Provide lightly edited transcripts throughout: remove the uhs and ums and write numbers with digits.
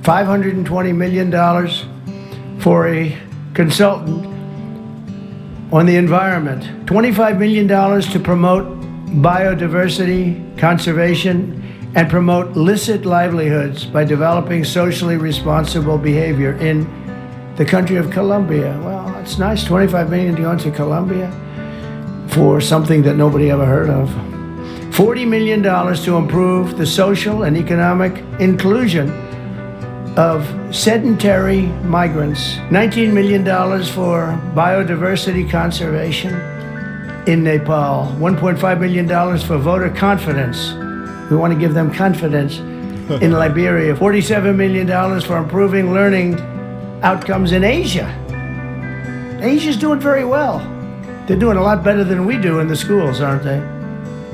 $520 million for a consultant on the environment, $25 million to promote biodiversity conservation and promote licit livelihoods by developing socially responsible behavior in the country of Colombia. Well, that's nice, $25 million going to Colombia for something that nobody ever heard of. $40 million to improve the social and economic inclusion of sedentary migrants. $19 million for biodiversity conservation in Nepal. $1.5 million for voter confidence. We want to give them confidence in Liberia. $47 million for improving learning outcomes in Asia. Asia's doing very well. They're doing a lot better than we do in the schools, aren't they?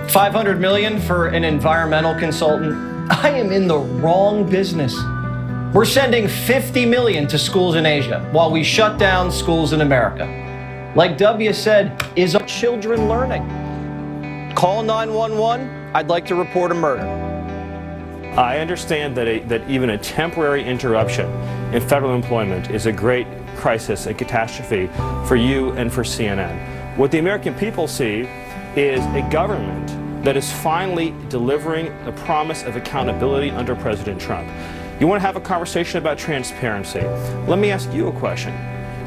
$500 million for an environmental consultant. I am in the wrong business. We're sending $50 million to schools in Asia while we shut down schools in America. Like W said, is our children learning? Call 911. I'd like to report a murder. I understand that even a temporary interruption in federal employment is a great crisis, a catastrophe for you and for CNN. What the American people see is a government that is finally delivering a promise of accountability under President Trump. You want to have a conversation about transparency? Let me ask you a question.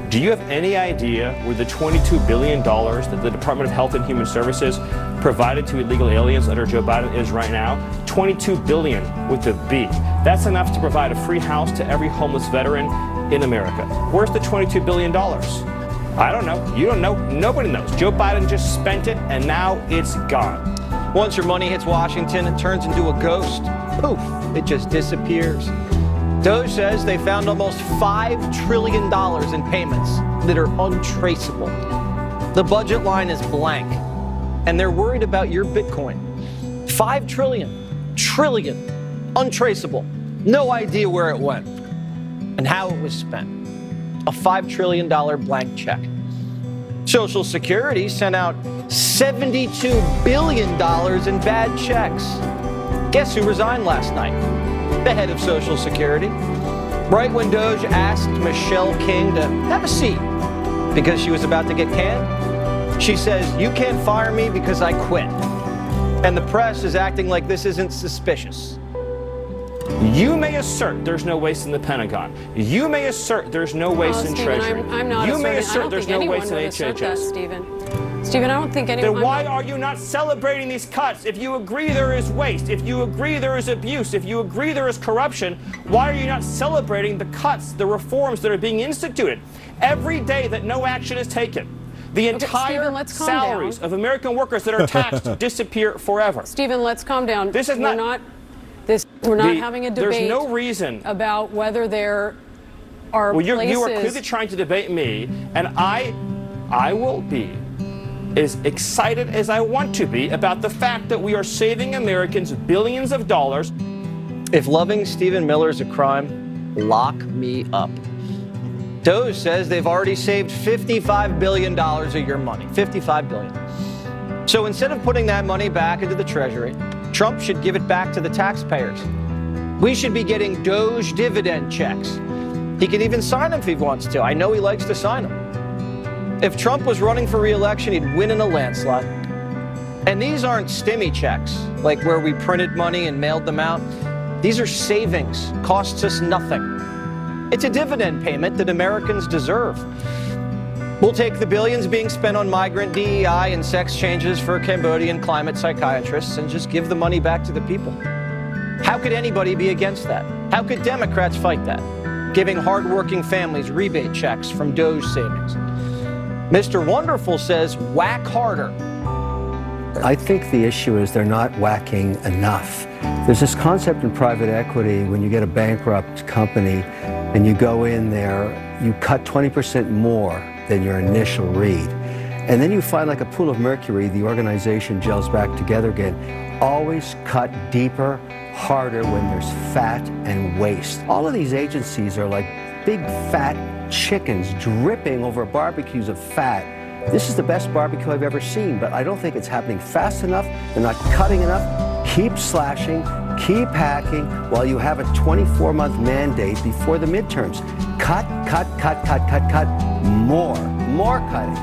Do you have any idea where the $22 billion that the Department of Health and Human Services provided to illegal aliens under Joe Biden is right now? $22 billion with a B. That's enough to provide a free house to every homeless veteran in America. Where's the $22 billion? I don't know. You don't know. Nobody knows. Joe Biden just spent it, and now it's gone. Once your money hits Washington, it turns into a ghost. Poof, it just disappears. Doge says they found almost $5 trillion in payments that are untraceable. The budget line is blank, and they're worried about your Bitcoin. $5 trillion, untraceable. No idea where it went and how it was spent. A $5 trillion blank check. Social Security sent out $72 billion in bad checks. Guess who resigned last night? The head of Social Security. Right when Doge asked Michelle King to have a seat because she was about to get canned, she says, "You can't fire me because I quit." And the press is acting like this isn't suspicious. You may assert there's no waste in the Pentagon. You may assert there's no waste in Stephen, Treasury. I'm not you may asserting, assert there's no waste in HHS. Stephen, I don't think anyone... Then why are you not celebrating these cuts? If you agree there is waste, if you agree there is abuse, if you agree there is corruption, why are you not celebrating the cuts, the reforms that are being instituted? Every day that no action is taken, the entire Stephen, salaries of American workers that are taxed disappear forever. Stephen, let's calm down. This is We're not having a debate there's no reason about whether there are places... You are clearly trying to debate me, and I will be as excited as I want to be about the fact that we are saving Americans billions of dollars. If loving Stephen Miller is a crime, lock me up. Doge says they've already saved $55 billion of your money. $55 billion. So instead of putting that money back into the Treasury, Trump should give it back to the taxpayers. We should be getting Doge dividend checks. He can even sign them if he wants to. I know he likes to sign them. If Trump was running for re-election, he'd win in a landslide. And these aren't stimmy checks, like where we printed money and mailed them out. These are savings, costs us nothing. It's a dividend payment that Americans deserve. We'll take the billions being spent on migrant DEI and sex changes for Cambodian climate psychiatrists and just give the money back to the people. How could anybody be against that? How could Democrats fight that? Giving hardworking families rebate checks from Doge savings. Mr. Wonderful says, whack harder. I think the issue is they're not whacking enough. There's this concept in private equity when you get a bankrupt company and you go in there, you cut 20% more than your initial read. And then you find like a pool of mercury, the organization gels back together again. Always cut deeper, harder when there's fat and waste. All of these agencies are like big fat chickens dripping over barbecues of fat. This is the best barbecue I've ever seen, but I don't think it's happening fast enough. They're not cutting enough. keep slashing, keep hacking while you have a 24-month mandate before the midterms. Cut, cut, cut, cut, cut, cut, more cutting.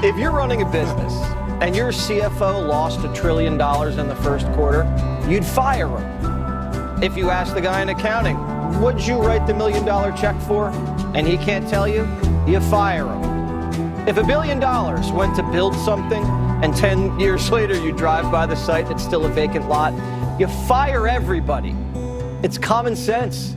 If you're running a business and your CFO lost $1 trillion in the first quarter, you'd fire him. If you ask the guy in accounting, what'd you write the $1 million check for? And he can't tell you, you fire him. If $1 billion went to build something and 10 years later you drive by the site and it's still a vacant lot, you fire everybody. It's common sense.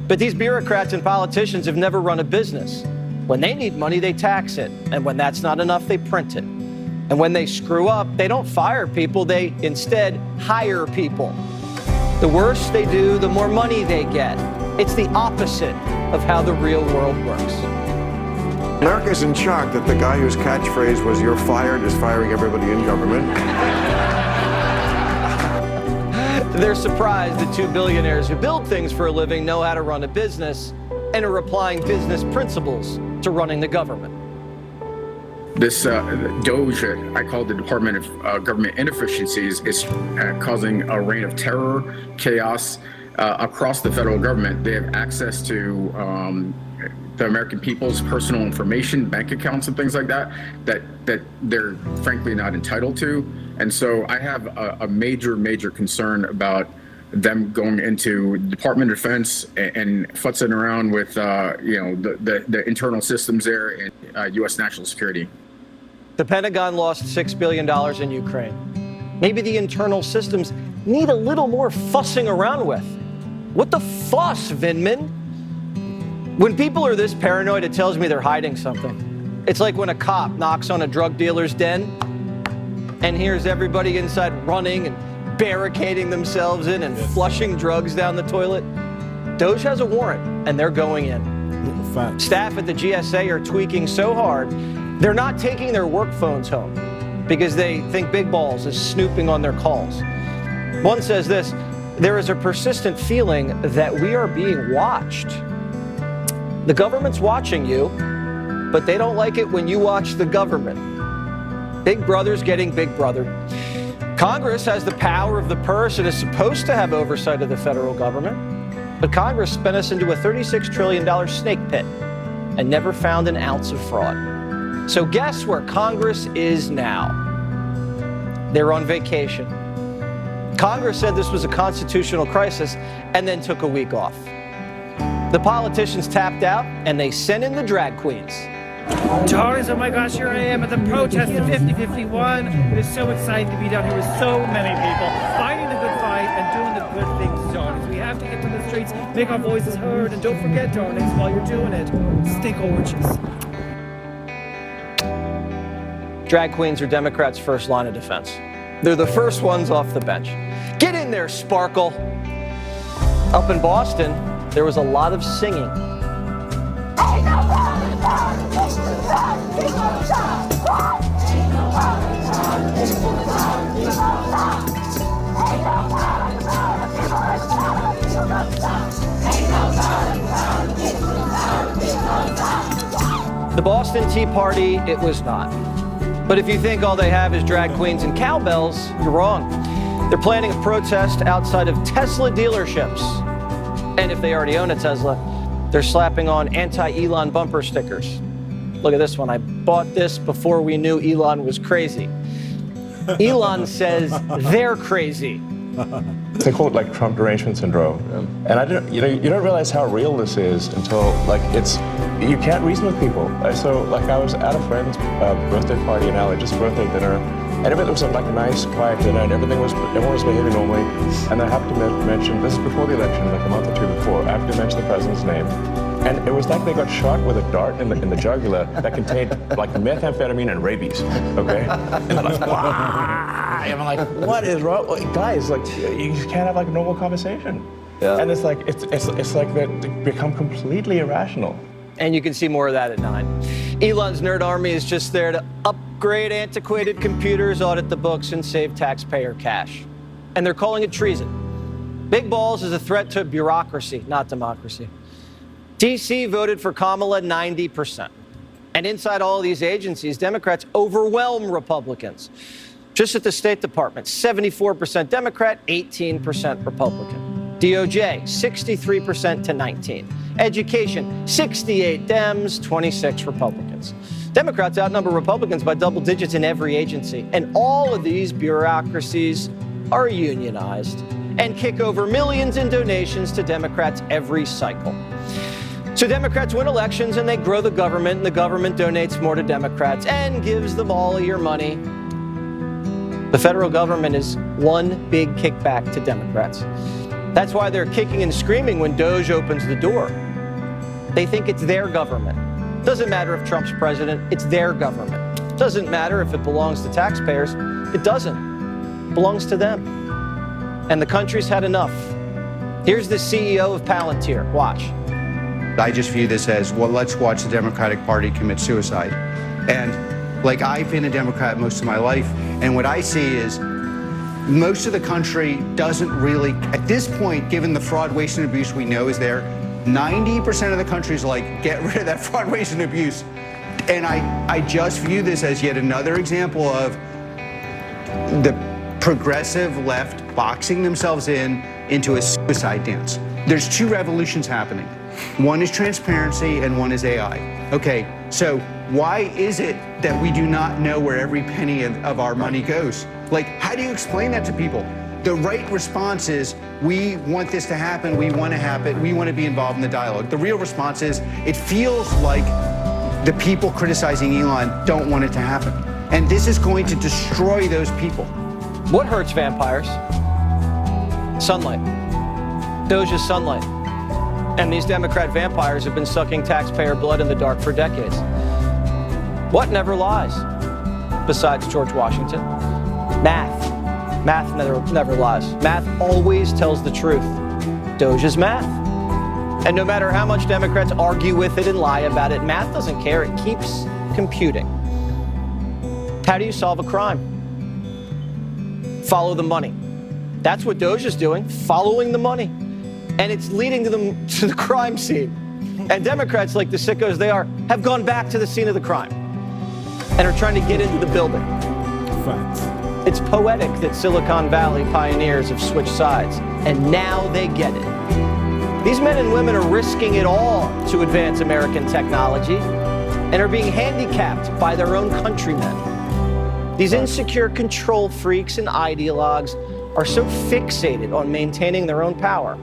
But these bureaucrats and politicians have never run a business. When they need money, they tax it. And when that's not enough, they print it. And when they screw up, they don't fire people, they instead hire people. The worse they do, the more money they get. It's the opposite of how the real world works. America's in shock that the guy whose catchphrase was "you're fired" is firing everybody in government. They're surprised that two billionaires who build things for a living know how to run a business and are applying business principles to running the government. This Doge, I call the Department of Government Inefficiencies, is causing a reign of terror, chaos across the federal government. They have access to the American people's personal information, bank accounts and things like that they're frankly not entitled to. And so I have a major concern about them going into Department of Defense and futzing around with the internal systems there and U.S. national security. The Pentagon lost $6 billion in Ukraine. Maybe the internal systems need a little more fussing around with. What the fuss, Vindman? When people are this paranoid, it tells me they're hiding something. It's like when a cop knocks on a drug dealer's den and hears everybody inside running and barricading themselves in and flushing drugs down the toilet. Doge has a warrant, and they're going in. Staff at the GSA are tweaking so hard, they're not taking their work phones home because they think Big Balls is snooping on their calls. One says this: there is a persistent feeling that we are being watched. The government's watching you, but they don't like it when you watch the government. Big Brother's getting Big Brother. Congress has the power of the purse and is supposed to have oversight of the federal government. But Congress spent us into a $36 trillion snake pit and never found an ounce of fraud. So guess where Congress is now? They're on vacation. Congress said this was a constitutional crisis and then took a week off. The politicians tapped out and they sent in the drag queens. Doris, oh my gosh, here I am at the protest of 5051. It is so exciting to be down here with so many people, fighting the good fight and doing the good things, darlings. We have to get to the streets, make our voices heard, and don't forget, darlings, while you're doing it, stink oranges. Drag queens are Democrats' first line of defense. They're the first ones off the bench. Get in there, Sparkle. Up in Boston, there was a lot of singing. The Boston Tea Party, it was not. But if you think all they have is drag queens and cowbells, you're wrong. They're planning a protest outside of Tesla dealerships. And if they already own a Tesla, they're slapping on anti-Elon bumper stickers. Look at this one. I bought this before we knew Elon was crazy. Elon says they're crazy. They call it like Trump derangement syndrome. And I don't, you don't realize how real this is until you can't reason with people. So I was at a friend's birthday party in LA, just birthday dinner, and everything was like a nice, quiet dinner, and everyone was behaving normally. And I happened to mention, this is before the election, like a month or two before, I happened to mention the president's name. And it was like they got shot with a dart in the jugular that contained like methamphetamine and rabies, okay? And they're like, wow! And I'm like, what is wrong? Guys, like, you can't have like a normal conversation. Yeah. And it's like they become completely irrational. And you can see more of that at 9. Elon's nerd army is just there to upgrade antiquated computers, audit the books, and save taxpayer cash. And they're calling it treason. Big Balls is a threat to bureaucracy, not democracy. DC voted for Kamala 90%. And inside all of these agencies, Democrats overwhelm Republicans. Just at the State Department, 74% Democrat, 18% Republican. DOJ, 63% to 19. Education, 68 Dems, 26 Republicans. Democrats outnumber Republicans by double digits in every agency. And all of these bureaucracies are unionized and kick over millions in donations to Democrats every cycle. So Democrats win elections and they grow the government, and the government donates more to Democrats and gives them all of your money. The federal government is one big kickback to Democrats. That's why they're kicking and screaming when Doge opens the door. They think it's their government. Doesn't matter if Trump's president, it's their government. Doesn't matter if it belongs to taxpayers, it doesn't. It belongs to them. And the country's had enough. Here's the CEO of Palantir. Watch. I just view this as, well, let's watch the Democratic Party commit suicide. And like, I've been a Democrat most of my life, and what I see is most of the country doesn't really, at this point, given the fraud, waste, and abuse we know is there, 90% of the country is like, get rid of that fraud, waste, and abuse. And I just view this as yet another example of the progressive left boxing themselves into a suicide dance. There's two revolutions happening. One is transparency and one is AI. Okay, so why is it that we do not know where every penny of our money goes? Like, how do you explain that to people? The right response is, we want this to happen, we want to happen, we want to be involved in the dialogue. The real response is, it feels like the people criticizing Elon don't want it to happen. And this is going to destroy those people. What hurts vampires? Sunlight. Doge is sunlight. And these Democrat vampires have been sucking taxpayer blood in the dark for decades. What never lies? Besides George Washington? Math. Math never lies. Math always tells the truth. Doge is math. And no matter how much Democrats argue with it and lie about it, math doesn't care. It keeps computing. How do you solve a crime? Follow the money. That's what Doge is doing, following the money. And it's leading them to the crime scene. And Democrats, like the sickos they are, have gone back to the scene of the crime and are trying to get into the building. Facts. It's poetic that Silicon Valley pioneers have switched sides, and now they get it. These men and women are risking it all to advance American technology and are being handicapped by their own countrymen. These insecure control freaks and ideologues are so fixated on maintaining their own power,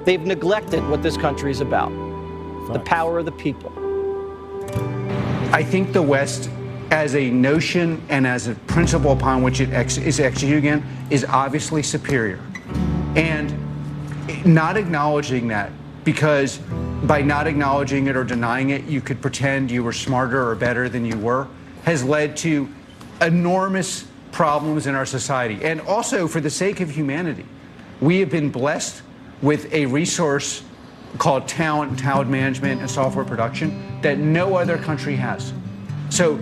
they've neglected what this country is about, the power of the people. I think the West, as a notion and as a principle upon which it is executed again, is obviously superior. And not acknowledging that, because by not acknowledging it or denying it, you could pretend you were smarter or better than you were, has led to enormous problems in our society. And also, for the sake of humanity, we have been blessed with a resource called talent management and software production that no other country has. So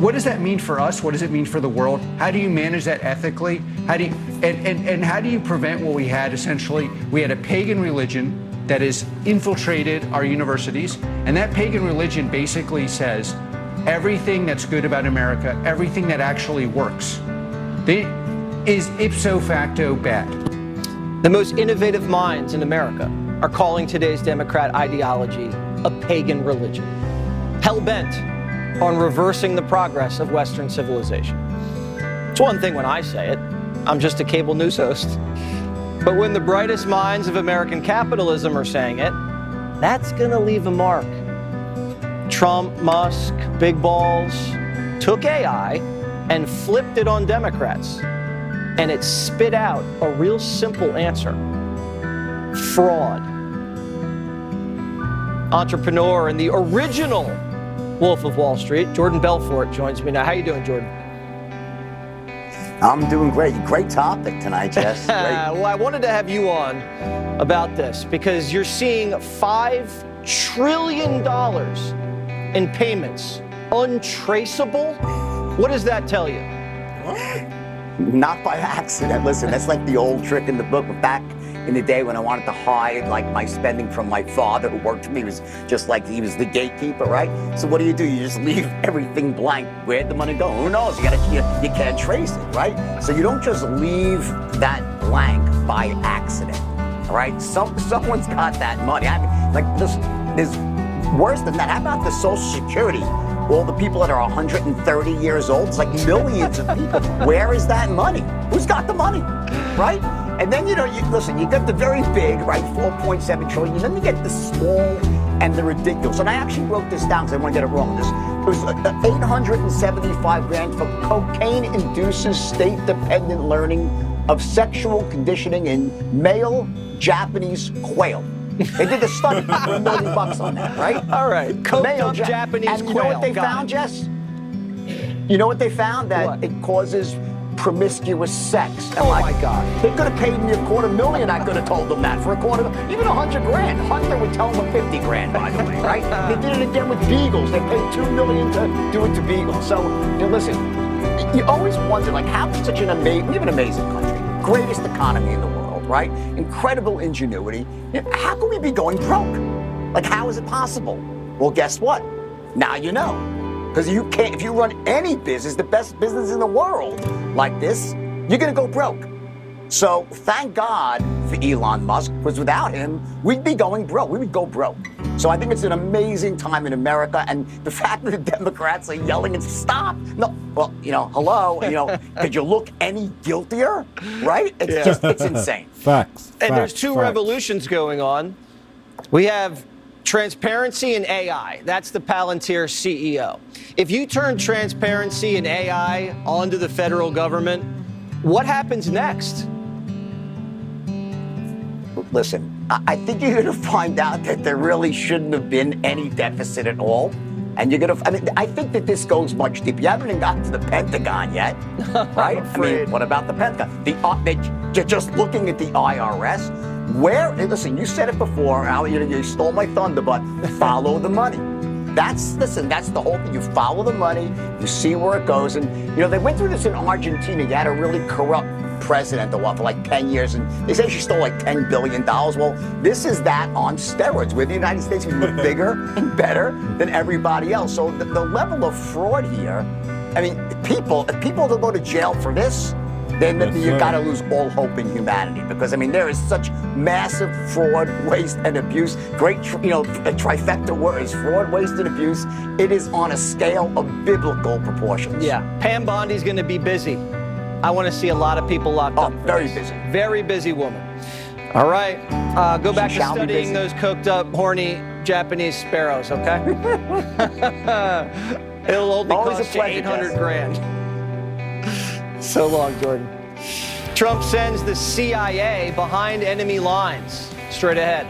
what does that mean for us? What does it mean for the world? How do you manage that ethically? How do you, and how do you prevent what we had essentially? We had a pagan religion that has infiltrated our universities, and that pagan religion basically says everything that's good about America, everything that actually works, is ipso facto bad. The most innovative minds in America are calling today's Democrat ideology a pagan religion, hell-bent on reversing the progress of Western civilization. It's one thing when I say it. I'm just a cable news host. But when the brightest minds of American capitalism are saying it, that's going to leave a mark. Trump, Musk, big balls took AI and flipped it on Democrats. And it spit out a real simple answer: fraud. Entrepreneur and the original Wolf of Wall Street, Jordan Belfort, joins me now. How you doing, Jordan? I'm doing great. Great topic tonight, Jess. Great. Well, I wanted to have you on about this because you're seeing $5 trillion in payments untraceable. What does that tell you? What? Not by accident. Listen, that's like the old trick in the book. Back in the day when I wanted to hide like my spending from my father who worked for me, was just like he was the gatekeeper, right? So what do? You just leave everything blank. Where'd the money go? Who knows? You can't trace it, right? So you don't just leave that blank by accident, all right? Someone's got that money. I mean, like there's worse than that. How about the Social Security? All the people that are 130 years old, it's like millions of people. Where is that money? Who's got the money, right? And then, you got the very big, right, 4.7 trillion, and then you get the small and the ridiculous. And I actually wrote this down because I want to get it wrong. It was 875 grand for cocaine induces state-dependent learning of sexual conditioning in male Japanese quail. They did the study for $1 million on that, right? All right. Coked up Japanese and you quail. know what they found, Jess? You know what they found? That it causes promiscuous sex. And my God. They could have paid me $250,000. I could have told them that for even 100 grand. Hunter would tell them 50 grand, by the way, right? They did it again with beagles. They paid $2 million to do it to beagles. So, listen, you always wonder, like, how such an amazing, we have an amazing country, greatest economy in the world. Right? Incredible ingenuity. How can we be going broke? Like, how is it possible? Well, guess what? Now you know. Because you can't, if you run any business, the best business in the world like this, you're going to go broke. So thank God for Elon Musk, because without him, we'd be going broke. We would go broke. So I think it's an amazing time in America, and the fact that the Democrats are yelling and stop. No, well, hello, could you look any guiltier? Right? It's insane. Facts. And there's two revolutions going on. We have transparency and AI. That's the Palantir CEO. If you turn transparency and AI onto the federal government, what happens next? Listen, I think you're going to find out that there really shouldn't have been any deficit at all. And you're going to, I think that this goes much deeper. You haven't even gotten to the Pentagon yet, right? What about the Pentagon? You're just looking at the IRS. Listen, you said it before, you stole my thunder, but follow the money. That's the whole thing. You follow the money, you see where it goes. And, they went through this in Argentina. You had a really corrupt president for like 10 years, and they say she stole like $10 billion. Well, this is that on steroids, where the United States is bigger and better than everybody else. So the level of fraud here, if people go to jail for this, then you got to lose all hope in humanity, because there is such massive fraud, waste, and abuse. Great, a trifecta word is fraud, waste, and abuse. It is on a scale of biblical proportions. Yeah, Pam Bondi's going to be busy. I want to see a lot of people locked up. Very busy. Very busy woman. All right, go back to studying those coked up, horny Japanese sparrows, okay? It'll only cost you 800 grand. So long, Jordan. Trump sends the CIA behind enemy lines. Straight ahead.